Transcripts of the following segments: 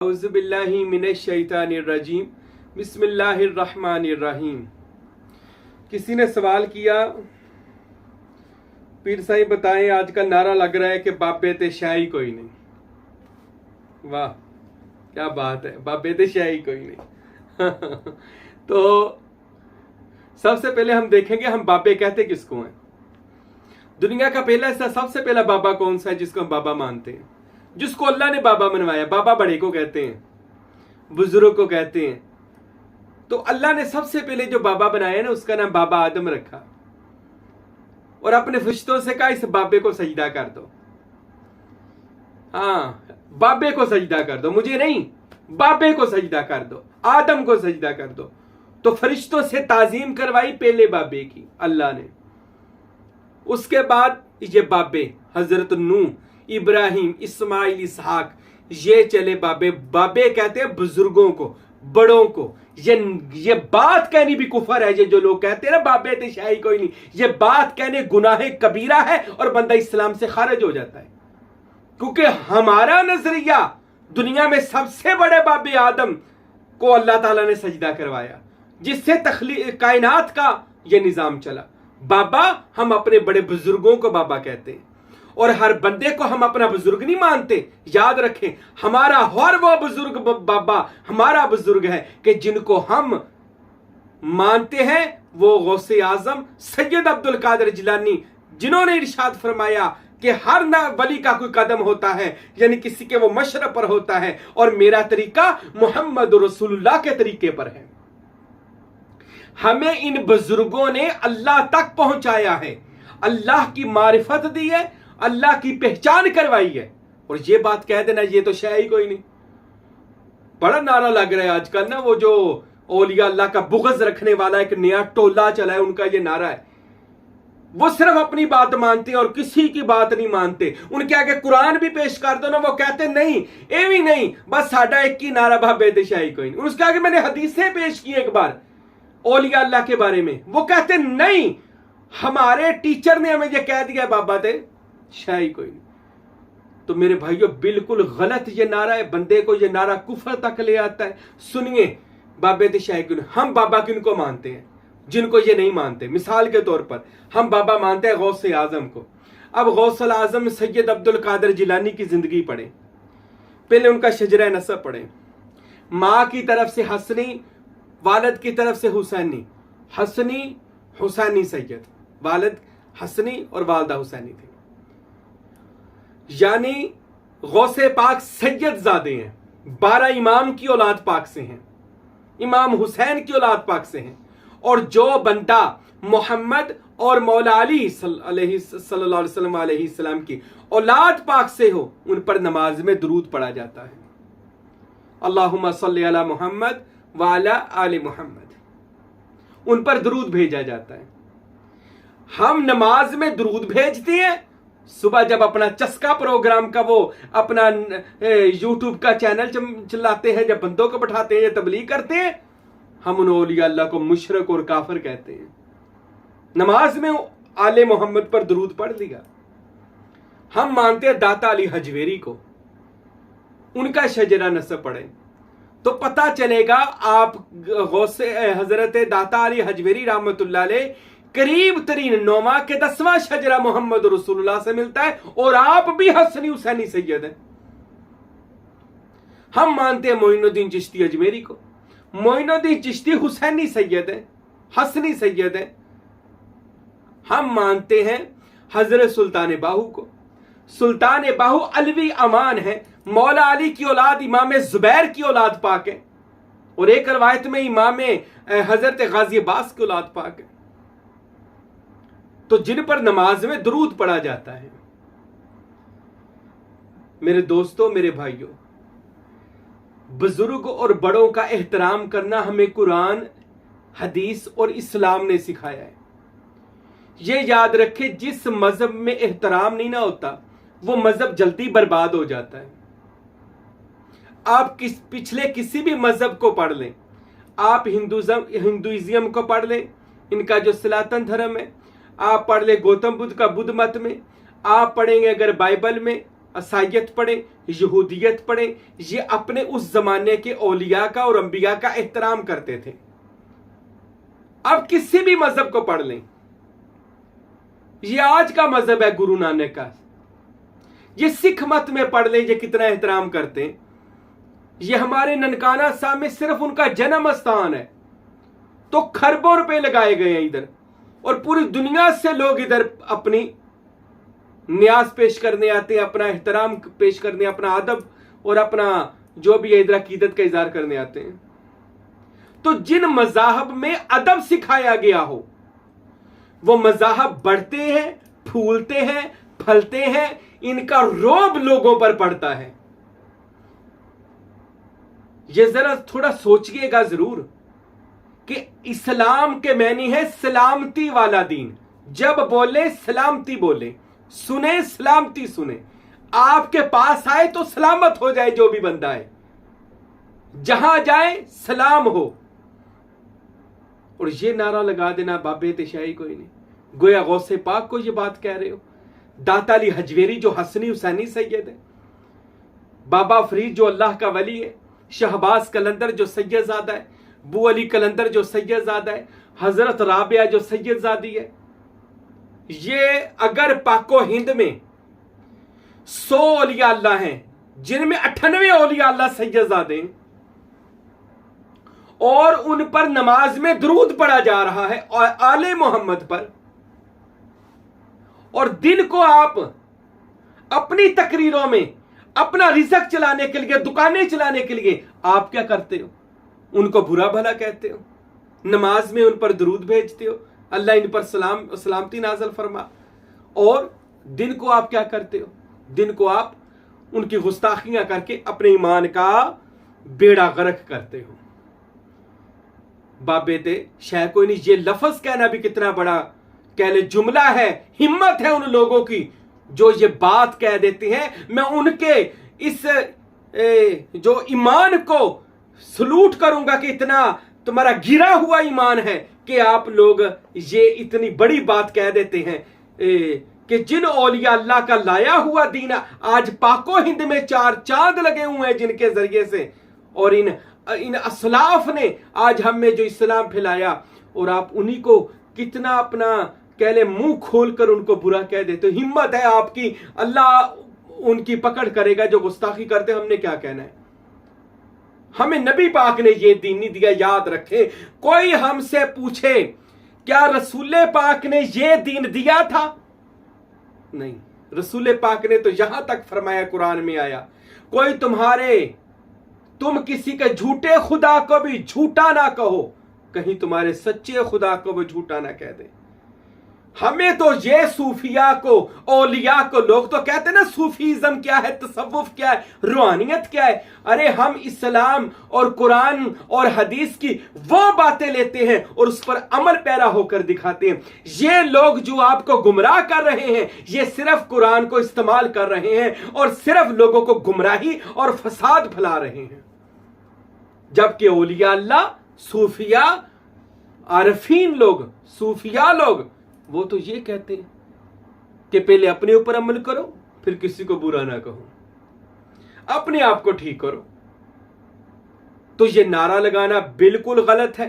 औज़ुबिल्लाहि मिनश्शैतानिर्रजीम बिस्मिल्लाहिर्रहमानिर्रहीम। किसी ने सवाल किया, पीर साईं बताएं, आजकल नारा लग रहा है कि बाबे ते शाही कोई नहीं। वाह क्या बात है, बाबे ते शाही कोई नहीं। तो सबसे पहले हम देखेंगे हम बाबे कहते किसको हैं। दुनिया का पहला ऐसा सबसे पहला बाबा कौन सा है जिसको हम बाबा मानते हैं, जिसको अल्लाह ने बाबा बनवाया। बाबा बड़े को कहते हैं, बुजुर्ग को कहते हैं। तो अल्लाह ने सबसे पहले जो बाबा बनाया ना उसका नाम बाबा आदम रखा और अपने फरिश्तों से कहा इस बाबे को सजदा कर दो। हाँ, बाबे को सजदा कर दो, मुझे नहीं, बाबे को सजदा कर दो, आदम को सजदा कर दो। तो फरिश्तों से ताजीम करवाई पहले बाबे की अल्लाह ने। उसके बाद ये बाबे हजरत नूह, इब्राहिम, इस्माइल, इसहाक, ये चले बाबे। बाबे कहते हैं बुजुर्गों को, बड़ों को। ये बात कहनी भी कुफर है। ये जो लोग कहते हैं ना बाबे ते शाही कोई नहीं, ये बात कहने गुनाह कबीरा है और बंदा इस्लाम से खारिज हो जाता है। क्योंकि हमारा नजरिया दुनिया में सबसे बड़े बाबे आदम को अल्लाह ताला ने सजदा करवाया, जिससे कायनात का ये निजाम चला। बाबा, हम अपने बड़े बुजुर्गों को बाबा कहते हैं और हर बंदे को हम अपना बुजुर्ग नहीं मानते। याद रखें, हमारा हर वो बुजुर्ग बाबा हमारा बुजुर्ग है कि जिनको हम मानते हैं वो गौसे आजम सैयद अब्दुल कादिर जिलानी, जिन्होंने इरशाद फरमाया कि हर ना वली का कोई कदम होता है, यानी किसी के वो मशरब पर होता है, और मेरा तरीका मोहम्मद रसूलुल्लाह के तरीके पर है। हमें इन बुजुर्गों ने अल्लाह तक पहुंचाया है, अल्लाह की मारिफत दी है, अल्लाह की पहचान करवाई है। और ये बात कह देना ये तो शाही कोई नहीं। बड़ा नारा लग रहा है आजकल ना, वो जो औलिया अल्लाह का बुग़्ज़ रखने वाला एक नया टोला चला है, उनका ये नारा है। वो सिर्फ अपनी बात मानते हैं और किसी की बात नहीं मानते। उनके आगे कुरान भी पेश कर दो ना, वो कहते नहीं, ये भी नहीं, बस साडा एक ही नारा बाबे ते शाही कोई नहीं। उसके आगे मैंने हदीसें पेश की एक बार औलिया अल्लाह के बारे में, वो कहते नहीं, हमारे टीचर ने हमें ये कह दिया बाबा ते शाही कोई नहीं। तो मेरे भाइयों, बिल्कुल गलत ये नारा है। बंदे को ये नारा कुफर तक ले आता है। सुनिए, बाबे ते शाही कोई नहीं। हम बाबा किनको मानते हैं, जिनको ये नहीं मानते। मिसाल के तौर पर हम बाबा मानते हैं गौसे आजम को। अब गौसल आजम सैयद अब्दुल कादिर जिलानी की जिंदगी पढ़े, पहले उनका शजरा नसब पढ़े। माँ की तरफ से हसनी, वालिद की तरफ से हुसैनी। हसनी हुसैनी सैयद, वालिद हसनी और वालदा हुसैनी थी, यानी गौसे पाक सैयद जादे हैं। 12 इमाम की औलाद पाक से हैं, इमाम हुसैन की औलाद पाक से हैं। और जो बंदा मोहम्मद और मौला अली सल्लल्लाहु अलैहि वसल्लम की औलाद पाक से हो, उन पर नमाज में दुरूद पढ़ा जाता है। अल्लाहुम्मा सल्ली अला मुहम्मद व अला आले मुहम्मद, उन पर दुरूद भेजा जाता है। हम नमाज में दुरूद भेजते हैं। सुबह जब अपना चस्का प्रोग्राम का वो अपना यूट्यूब का चैनल चलाते हैं, जब बंदों को बैठाते हैं या तबलीग करते हैं, हम उन औलिया अल्लाह को मुशरक और काफिर कहते हैं। नमाज में आले मोहम्मद पर दुरूद पढ़ लिया। हम मानते हैं दाता अली हजवेरी को, उनका शजरा नसब पढ़े तो पता चलेगा आप गौसे हजरत दाता अली हजवेरी रहमतुल्लाह अलैह करीब तरीन 9वां के 10वां शजरा मोहम्मद रसूलुल्लाह से मिलता है, और आप भी हसनी हुसैनी सैयद हैं। हम मानते हैं मोइनुद्दीन चिश्ती अजमेरी को, मोइनुद्दीन चिश्ती हुसैनी सैयद है, हसनी सैयद है। हम मानते हैं हजरत सुल्तान बाहू को, सुल्तान बाहू अलवी अमान है, मौला अली की औलाद इमाम जुबैर की औलाद पाक है, और एक रवायत में इमाम हजरत गाजी अब्बास की औलाद पाक है। तो जिन पर नमाज में दुरूद पढ़ा जाता है। मेरे दोस्तों, मेरे भाइयों, बुजुर्ग और बड़ों का एहतराम करना हमें कुरान, हदीस और इस्लाम ने सिखाया है। ये याद रखें, जिस मजहब में एहतराम नहीं ना होता वो मजहब जल्दी बर्बाद हो जाता है। आप पिछले किसी भी मजहब को पढ़ लें, आप हिंदुइज्म को पढ़ लें, इनका जो सनातन धर्म है, आप पढ़ लें गौतम बुद्ध का बुद्ध मत में, आप पढ़ेंगे अगर बाइबल में, ईसाइयत पढ़ें, यहूदियत पढ़ें, ये अपने उस जमाने के औलिया का और अंबिया का एहतराम करते थे। अब किसी भी मजहब को पढ़ लें, ये आज का मजहब है गुरु नानक का, ये सिख मत में पढ़ लें ये कितना एहतराम करते हैं। ये हमारे ननकाना साहब में सिर्फ उनका जन्म स्थान है तो खरबों रुपए लगाए गए हैं इधर, और पूरी दुनिया से लोग इधर अपनी न्याज पेश करने आते हैं, अपना एहतराम पेश करने, अपना अदब और अपना जो भी इधर अकीदत का इजहार करने आते हैं। तो जिन मजाहब में अदब सिखाया गया हो वो मजाहब बढ़ते हैं, फूलते हैं, फलते हैं, इनका रोब लोगों पर पड़ता है। ये जरा थोड़ा सोचिएगा जरूर कि इस्लाम के मानी है सलामती वाला दीन। जब बोले सलामती बोले, सुने सलामती सुने, आपके पास आए तो सलामत हो जाए जो भी बंदा है, जहां जाए सलाम हो। और ये नारा लगा देना बाबे तेशाही कोई नहीं, गोया गौसे पाक को ये बात कह रहे हो। दाता अली हजवेरी जो हसनी हुसैनी सैयद है, बाबा फरीद जो अल्लाह का वली है, शहबाज कलंदर जो सैयदजादा है, बू अली कलंदर जो सैयदजादा है, हजरत राबिया जो सैयदजादी है। ये अगर पाको हिंद में 100 औलिया अल्लाह हैं जिनमें 98 औलिया अल्लाह सैयदजादे हैं और उन पर नमाज में दुरूद पढ़ा जा रहा है और आले मोहम्मद पर, और दिन को आप अपनी तकरीरों में अपना रिज़्क चलाने के लिए, दुकानें चलाने के लिए आप क्या करते हो? उनको बुरा भला कहते हो, नमाज में उन पर दुरूद भेजते हो, अल्लाह इन पर सलामती नाज़िल फरमा, और दिन को आप क्या करते हो? दिन को आप उनकी गुस्ताखियां करके अपने ईमान का बेड़ा गर्क करते हो। बाबे ते शायद कोई नहीं, ये लफ्ज कहना भी कितना बड़ा कह ले जुमला है, हिम्मत है उन लोगों की जो ये बात कह देते हैं। मैं उनके इस जो ईमान को सलूट करूंगा कि इतना तुम्हारा गिरा हुआ ईमान है कि आप लोग ये इतनी बड़ी बात कह देते हैं कि जिन औलिया अल्लाह का लाया हुआ दीन आज पाको हिंद में 4 चांद लगे हुए हैं जिनके जरिए से, और इन असलाफ ने आज हम में जो इस्लाम फैलाया, और आप उन्हीं को कितना अपना कह ले मुंह खोलकर उनको बुरा कह देते हो। हिम्मत है आपकी, अल्लाह उनकी पकड़ करेगा जो गुस्ताखी करते। हमने क्या कहना है? हमें नबी पाक ने ये दीन नहीं दिया, याद रखें। कोई हमसे पूछे क्या रसूल पाक ने ये दीन दिया था? नहीं, रसूल पाक ने तो यहां तक फरमाया, कुरान में आया, कोई तुम किसी के झूठे खुदा को भी झूठा ना कहो, कहीं तुम्हारे सच्चे खुदा को भी झूठा ना कह दे। हमें तो ये सूफिया को, औलिया को, लोग तो कहते हैं ना सूफीज्म क्या है, तसव्वुफ क्या है, रूहानियत क्या है। अरे हम इस्लाम और कुरान और हदीस की वो बातें लेते हैं और उस पर अमल पैरा होकर दिखाते हैं। ये लोग जो आपको गुमराह कर रहे हैं, ये सिर्फ कुरान को इस्तेमाल कर रहे हैं और सिर्फ लोगों को गुमराही और फसाद फैला रहे हैं। जबकि औलिया अल्लाह, सूफिया, आरफीन लोग, सूफिया लोग, वो तो ये कहते हैं कि पहले अपने ऊपर अमल करो, फिर किसी को बुरा ना कहो, अपने आप को ठीक करो। तो ये नारा लगाना बिल्कुल गलत है।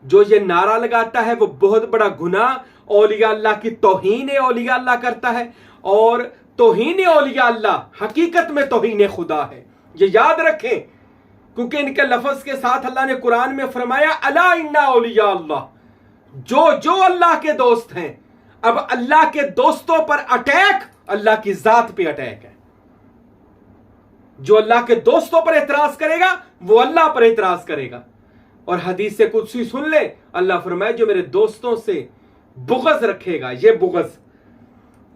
जो ये नारा लगाता है वो बहुत बड़ा गुनाह औलिया अल्लाह की तौहीन औलिया अल्लाह करता है, और तौहीन औलिया अल्लाह हकीकत में तौहीन खुदा है। ये याद रखें, क्योंकि इनके लफ्ज के साथ अल्लाह ने कुरान में फरमाया, अला इन्ना औलिया अल्लाह, जो अल्लाह के दोस्त हैं। अब अल्लाह के दोस्तों पर अटैक अल्लाह की जात पे अटैक है। जो अल्लाह के दोस्तों पर एतराज करेगा वो अल्लाह पर एतराज करेगा। और हदीस से कुछ ही सुन ले, अल्लाह फरमाए जो मेरे दोस्तों से बुग़्ज़ रखेगा, ये बुग़्ज़,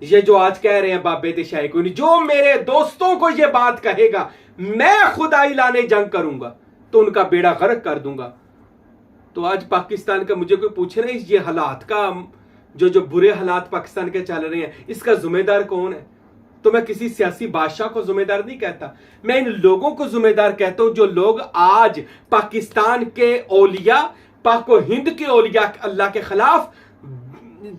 ये जो आज कह रहे हैं बाबे शाही को नहीं, जो मेरे दोस्तों को ये बात कहेगा, मैं खुदाई लाने जंग करूंगा तो उनका बेड़ा गर्क कर दूंगा। तो आज पाकिस्तान का मुझे कोई पूछे ना, ये हालात का जो बुरे हालात पाकिस्तान के चल रहे हैं, इसका जिम्मेदार कौन है? तो मैं किसी सियासी बादशाह को जिम्मेदार नहीं कहता, मैं इन लोगों को जिम्मेदार कहता हूं जो लोग आज पाकिस्तान के औलिया, पाको हिंद के औलिया अल्लाह के खिलाफ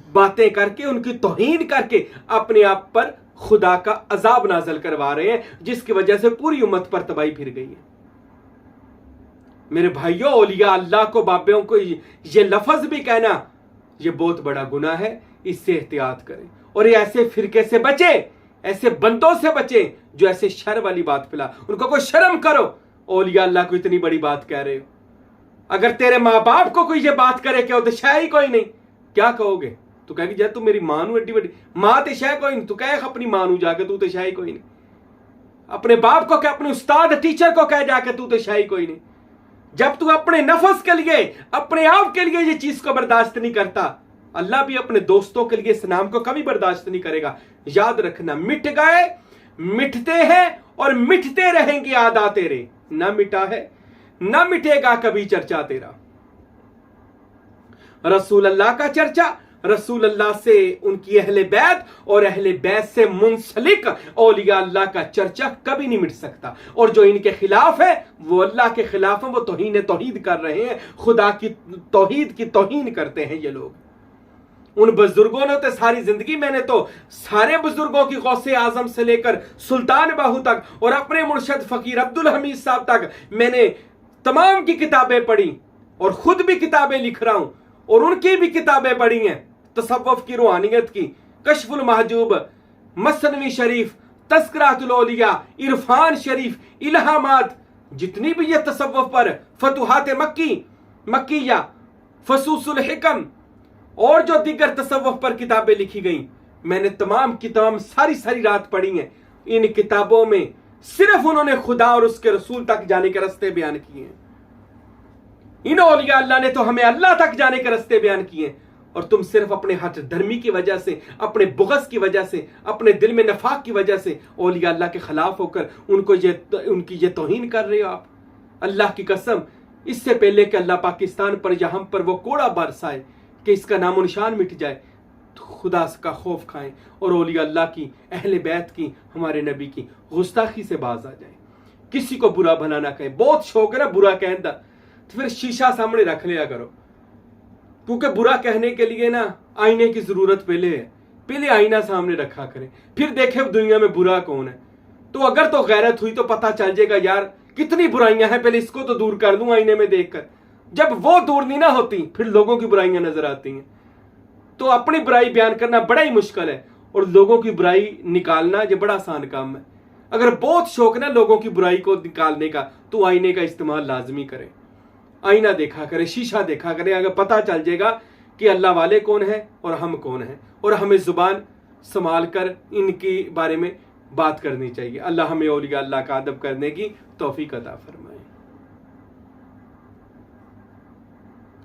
बातें करके, उनकी तौहीन करके अपने आप पर खुदा का अजाब नाजल करवा रहे हैं, जिसकी वजह से पूरी उम्मत पर तबाही फिर गई है। मेरे भाइयों, औलिया अल्लाह को, बाबेों को ये लफ्ज भी कहना ये बहुत बड़ा गुनाह है, इससे एहतियात करें और ये ऐसे फिरके से बचे, ऐसे बंदों से बचे जो ऐसे शर वाली बात फैला। उनको कोई शर्म करो, औलिया अल्लाह को इतनी बड़ी बात कह रहे हो। अगर तेरे माँ बाप को कोई ये बात करे क्या तो शायद ही कोई नहीं, क्या कहोगे? तू कहेगी जब तू मेरी मां नू एड्डी बड़ी मां ते शायद कोई नहीं, तू कहे अपनी मां नू जाके तू तो शायद कोई नहीं, अपने बाप को कह, अपने उस्ताद टीचर को कह जाके तू तो शायद कोई नहीं। जब तू अपने नफस के लिए, अपने आप के लिए ये चीज को बर्दाश्त नहीं करता, अल्लाह भी अपने दोस्तों के लिए इस नाम को कभी बर्दाश्त नहीं करेगा। याद रखना, मिट गए, मिटते हैं और मिटते रहेंगे आदा तेरे, ना मिटा है ना मिटेगा कभी चर्चा तेरा। रसूल अल्लाह का चर्चा, रसूल अल्लाह से उनकी अहले बैत और अहले बैत से मुंसलिक औलिया अल्लाह का चर्चा कभी नहीं मिट सकता। और जो इनके खिलाफ है वो अल्लाह के खिलाफ है, वो तौहीद कर रहे हैं, खुदा की तौहीद की तौहीन करते हैं ये लोग। उन बुजुर्गों ने तो सारी जिंदगी, मैंने तो सारे बुजुर्गों की गौसे आजम से लेकर सुल्तान बाहू तक और अपने मुर्शद फकीर अब्दुल हमीद साहब तक मैंने तमाम की किताबें पढ़ी और खुद भी किताबें लिख रहा हूं और उनकी भी किताबें पढ़ी हैं, तसव्वुफ की, रूहानियत की, कश्फुल महजूब, मसनवी शरीफ, तस्करातुल औलिया, इरफान शरीफ, इल्हामात, जितनी भी ये तसव्वुफ पर, फतुहात मक्किया, फसूसुल हिकम और जो दीगर तसव्वुफ पर किताबें लिखी गई, मैंने तमाम की तमाम सारी रात पढ़ी हैं। इन किताबों में सिर्फ उन्होंने खुदा और उसके रसूल तक जाने के रास्ते बयान किए हैं। इन औलिया अल्लाह ने तो हमें अल्लाह तक जाने के रास्ते बयान किए, और तुम सिर्फ अपने हट धर्मी की वजह से, अपने बुग़्ज़ की वजह से, अपने दिल में नफाक की वजह से औलिया अल्लाह के खिलाफ होकर उनकी ये तौहीन कर रहे हो आप। अल्लाह की कसम, इससे पहले कि अल्लाह पाकिस्तान पर या हम पर वो कोड़ा बरसाए कि इसका नामो निशान मिट जाए, तो खुदा का खौफ खाएं और औलिया अल्लाह की, अहले बैत की, हमारे नबी की गुस्ताखी से बाज आ जाए। किसी को बुरा भला ना कहें। बहुत शौक है ना बुरा कहने का, तो फिर शीशा सामने रख लिया करो, क्योंकि बुरा कहने के लिए ना आईने की जरूरत पहले है। पहले आईना सामने रखा करें, फिर देखें दुनिया में बुरा कौन है। तो अगर तो गैरत हुई तो पता चल जाएगा यार कितनी बुराइयां हैं, पहले इसको तो दूर कर दूं आईने में देखकर। जब वो दूर नहीं ना होती फिर लोगों की बुराइयां नजर आती हैं। तो अपनी बुराई बयान करना बड़ा ही मुश्किल है और लोगों की बुराई निकालना ये बड़ा आसान काम है। अगर बहुत शौक ना लोगों की बुराई को निकालने का, तो आईने का इस्तेमाल लाजमी करें। आईना देखा करें, शीशा देखा करें, अगर पता चल जाएगा कि अल्लाह वाले कौन है और हम कौन हैं, और हमें जुबान संभाल कर इनके बारे में बात करनी चाहिए। अल्लाह हमें औलिया अल्लाह का अदब करने की तौफीक अता फरमाए।